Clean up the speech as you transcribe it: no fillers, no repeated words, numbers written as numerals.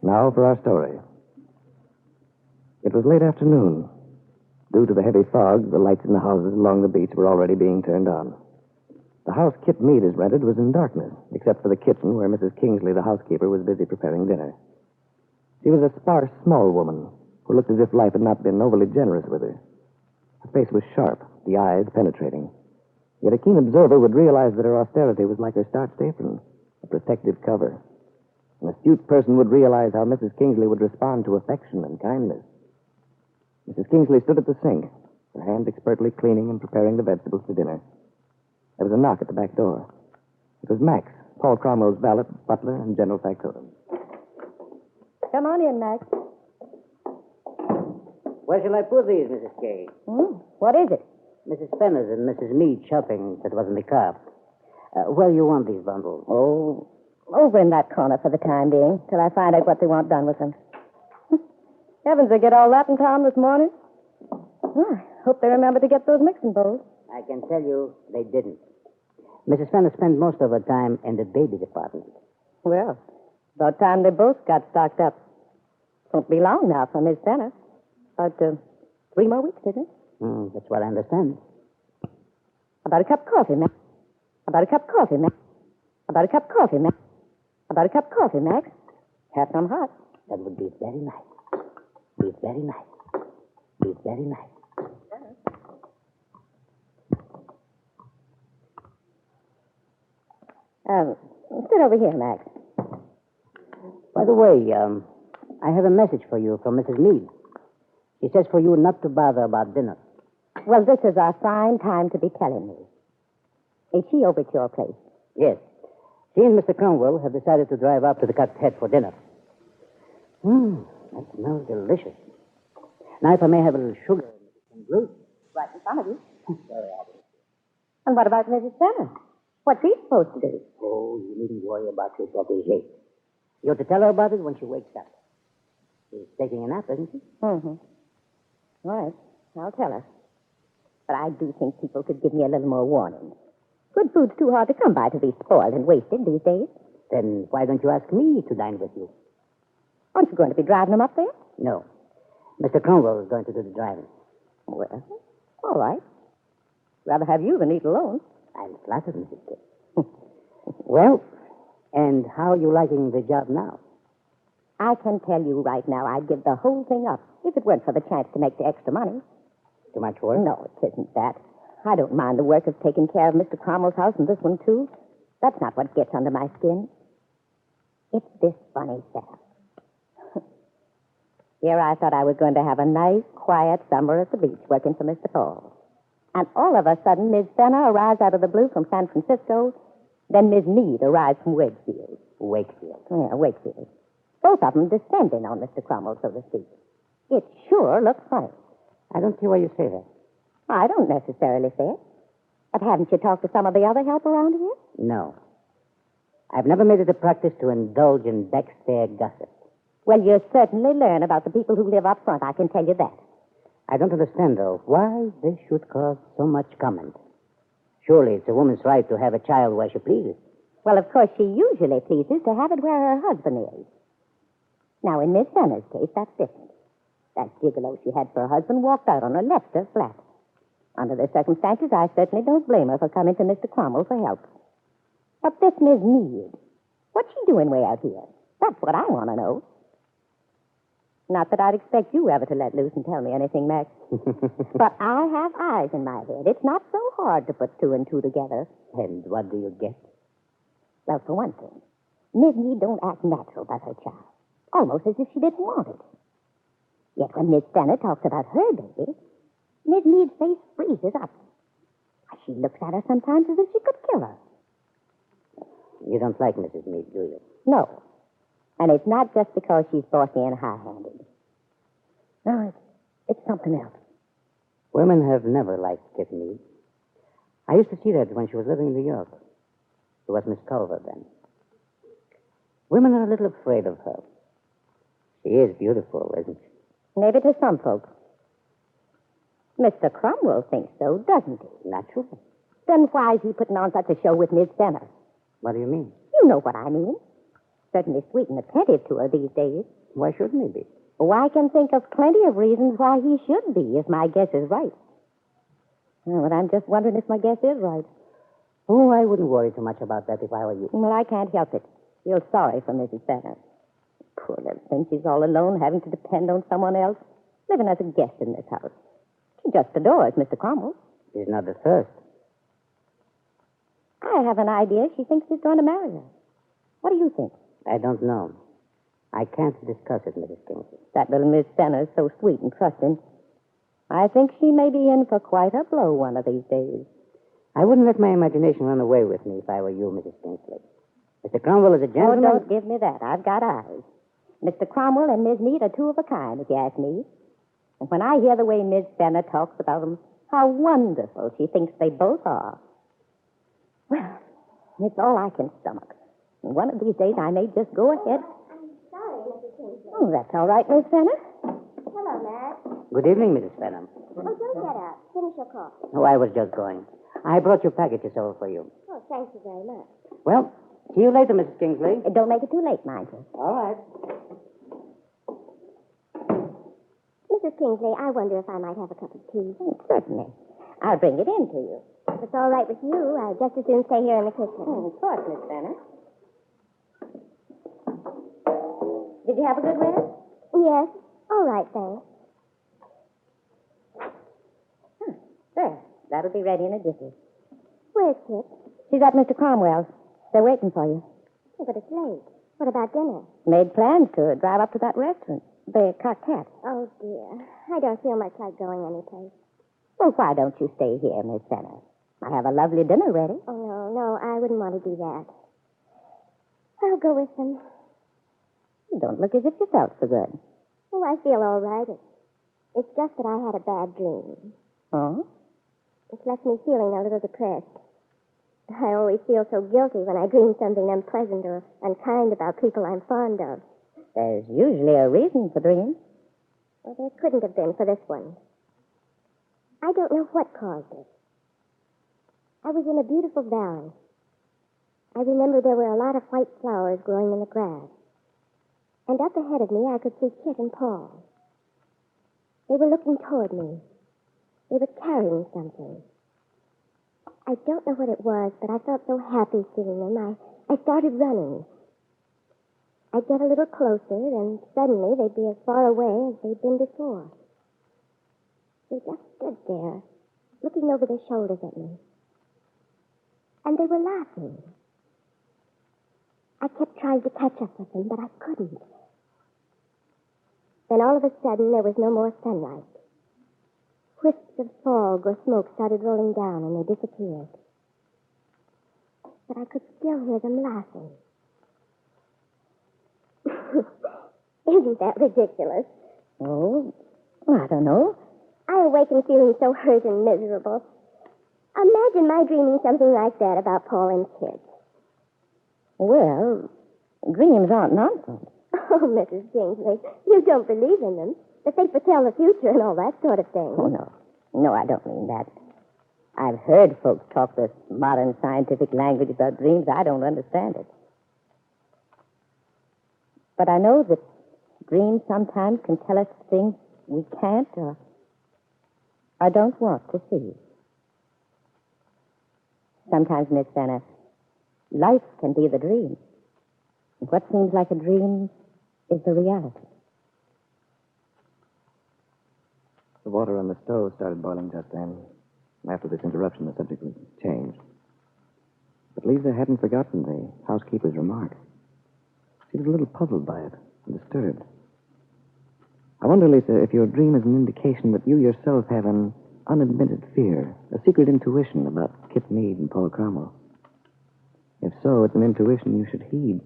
Now for our story. It was late afternoon. Due to the heavy fog, the lights in the houses along the beach were already being turned on. The house Kit Meade has rented was in darkness, except for the kitchen where Mrs. Kingsley, the housekeeper, was busy preparing dinner. She was a sparse, small woman who looked as if life had not been overly generous with her. Her face was sharp, the eyes penetrating. Yet a keen observer would realize that her austerity was like her starched apron, a protective cover. An astute person would realize how Mrs. Kingsley would respond to affection and kindness. Mrs. Kingsley stood at the sink, her hands expertly cleaning and preparing the vegetables for dinner. There was a knock at the back door. It was Max, Paul Cromwell's valet, butler, and general factotum. Come on in, Max. Where shall I put these, Mrs. Kay? What is it? Mrs. Fenner's and Mrs. Meade shopping that was in the car. Where you want these bundles? Oh, over in that corner for the time being, till I find out what they want done with them. Heavens, they get all that in town this morning? Oh, I hope they remember to get those mixing bowls. I can tell you they didn't. Mrs. Fenner spent most of her time in the baby department. Well, about time they both got stocked up. Won't be long now for Miss Fenner. About 3 more weeks, isn't it? That's what I understand. About a cup of coffee, Max. About a cup of coffee, Max. About a cup of coffee, Max. About a cup of coffee, Max. Have some hot. That would be very nice. Be very nice. Be very nice. Sit over here, Max. By the way, I have a message for you from Mrs. Meade. She says for you not to bother about dinner. Well, this is our fine time to be telling me. Is she over at your place? Yes. She and Mr. Cromwell have decided to drive up to the Cut Head for dinner. That smells delicious. Now, if I may have a little sugar and grape. Right in front of you. And what about Mrs. Fenner? What's she supposed to do? Oh, you needn't worry about your protégé. You're to tell her about it when she wakes up. She's taking a nap, isn't she? Mm-hmm. All right. I'll tell her. But I do think people could give me a little more warning. Good food's too hard to come by to be spoiled and wasted these days. Then why don't you ask me to dine with you? Aren't you going to be driving them up there? No. Mr. Cromwell is going to do the driving. Well, all right. Rather have you than eat alone. I'm flattered, Mrs. Kidd. Well, and how are you liking the job now? I can tell you right now I'd give the whole thing up if it weren't for the chance to make the extra money. Too much work? No, it isn't that. I don't mind the work of taking care of Mr. Cromwell's house and this one, too. That's not what gets under my skin. It's this funny setup. Here I thought I was going to have a nice, quiet summer at the beach working for Mr. Paul. And all of a sudden, Miss Fenner arrives out of the blue from San Francisco. Then Miss Meade arrives from Wakefield. Wakefield. Yeah, Wakefield. Both of them descending on Mr. Cromwell, so to speak. It sure looks funny. I don't see why you say that. I don't necessarily say it. But haven't you talked to some of the other help around here? No. I've never made it a practice to indulge in backstairs gossip. Well, you certainly learn about the people who live up front, I can tell you that. I don't understand, though, why they should cause so much comment. Surely it's a woman's right to have a child where she pleases. Well, of course, she usually pleases to have it where her husband is. Now, in Miss Fenner's case, that's different. That gigolo she had for a husband walked out on her, left her flat. Under the circumstances, I certainly don't blame her for coming to Mr. Cromwell for help. But this Miss Meade, what's she doing way out here? That's what I want to know. Not that I'd expect you ever to let loose and tell me anything, Max. But I have eyes in my head. It's not so hard to put 2 and 2 together. And what do you get? Well, for one thing, Miss Meade don't act natural about her child. Almost as if she didn't want it. Yet when Miss Fenner talks about her baby, Miss Meade's face freezes up. She looks at her sometimes as if she could kill her. You don't like Mrs. Meade, do you? No. And it's not just because she's bossy and high-handed. No, it's something else. Women have never liked Kit Meade. I used to see that when she was living in New York. She was Miss Culver then. Women are a little afraid of her. She is beautiful, isn't she? Maybe to some folks. Mr. Cromwell thinks so, doesn't he? Naturally. Then why is he putting on such a show with Miss Fenner? What do you mean? You know what I mean. certainly sweet and attentive to her these days. Why shouldn't he be? Oh, I can think of plenty of reasons why he should be, if my guess is right. Oh, but I'm just wondering if my guess is right. Oh, I wouldn't worry too much about that if I were you. Well, I can't help it. Feel sorry for Mrs. Benner. Poor little thing, she's all alone, having to depend on someone else, living as a guest in this house. She just adores Mr. Cromwell. He's not the first. I have an idea she thinks he's going to marry her. What do you think? I don't know. I can't discuss it, Mrs. Kingsley. That little Miss Benner is so sweet and trusting. I think she may be in for quite a blow one of these days. I wouldn't let my imagination run away with me if I were you, Mrs. Kingsley. Mr. Cromwell is a gentleman. Oh, don't give me that. I've got eyes. Mr. Cromwell and Miss Mead are two of a kind, if you ask me. And when I hear the way Miss Benner talks about them, how wonderful she thinks they both are. Well, it's all I can stomach. And one of these days I may just go ahead. I'm sorry, Mrs. Kingsley. Oh, that's all right, Miss Benner. Hello, Matt. Good evening, Mrs. Benham. Oh, don't get up. Finish your coffee. Oh, I was just going. I brought your packages over for you. Oh, thank you very much. Well, see you later, Mrs. Kingsley. Don't make it too late, mind you. All right. Mrs. Kingsley, I wonder if I might have a cup of tea. Certainly. I'll bring it in to you. If it's all right with you, I'll just as soon stay here in the kitchen. Of course, Miss Benner. Did you have a good rest? Yes. All right, thanks. There. That'll be ready in a jiffy. Where's Kit? She's at Mr. Cromwell's. They're waiting for you. Oh, but it's late. What about dinner? Made plans to drive up to that restaurant. The Quartet. Oh, dear. I don't feel much like going anyplace. Well, why don't you stay here, Miss Benner? I have a lovely dinner ready. Oh, no, I wouldn't want to do that. I'll go with them. You don't look as if you felt so good. Oh, I feel all right. It's just that I had a bad dream. Oh? It's left me feeling a little depressed. I always feel so guilty when I dream something unpleasant or unkind about people I'm fond of. There's usually a reason for dreams. Well, there couldn't have been for this one. I don't know what caused it. I was in a beautiful valley. I remember there were a lot of white flowers growing in the grass. And up ahead of me, I could see Kit and Paul. They were looking toward me. They were carrying something. I don't know what it was, but I felt so happy seeing them. I started running. I'd get a little closer, and suddenly they'd be as far away as they'd been before. They just stood there, looking over their shoulders at me. And they were laughing. I kept trying to catch up with them, but I couldn't. Then all of a sudden, there was no more sunlight. Wisps of fog or smoke started rolling down, and they disappeared. But I could still hear them laughing. Isn't that ridiculous? Oh, I don't know. I awakened feeling so hurt and miserable. Imagine my dreaming something like that about Paul and Kit. Well, dreams aren't nonsense. Oh, Mrs. Kingsley, you don't believe in them. That they foretell the future and all that sort of thing. Oh, no. No, I don't mean that. I've heard folks talk this modern scientific language about dreams. I don't understand it. But I know that dreams sometimes can tell us things we can't or don't want to see. Sometimes, Miss Benner, life can be the dream. And what seems like a dream is the reality. The water on the stove started boiling just then. After this interruption, the subject was changed. But Lisa hadn't forgotten the housekeeper's remark. She was a little puzzled by it and disturbed. I wonder, Lisa, if your dream is an indication that you yourself have an unadmitted fear, a secret intuition about Kit Mead and Paul Cromwell. If so, it's an intuition you should heed.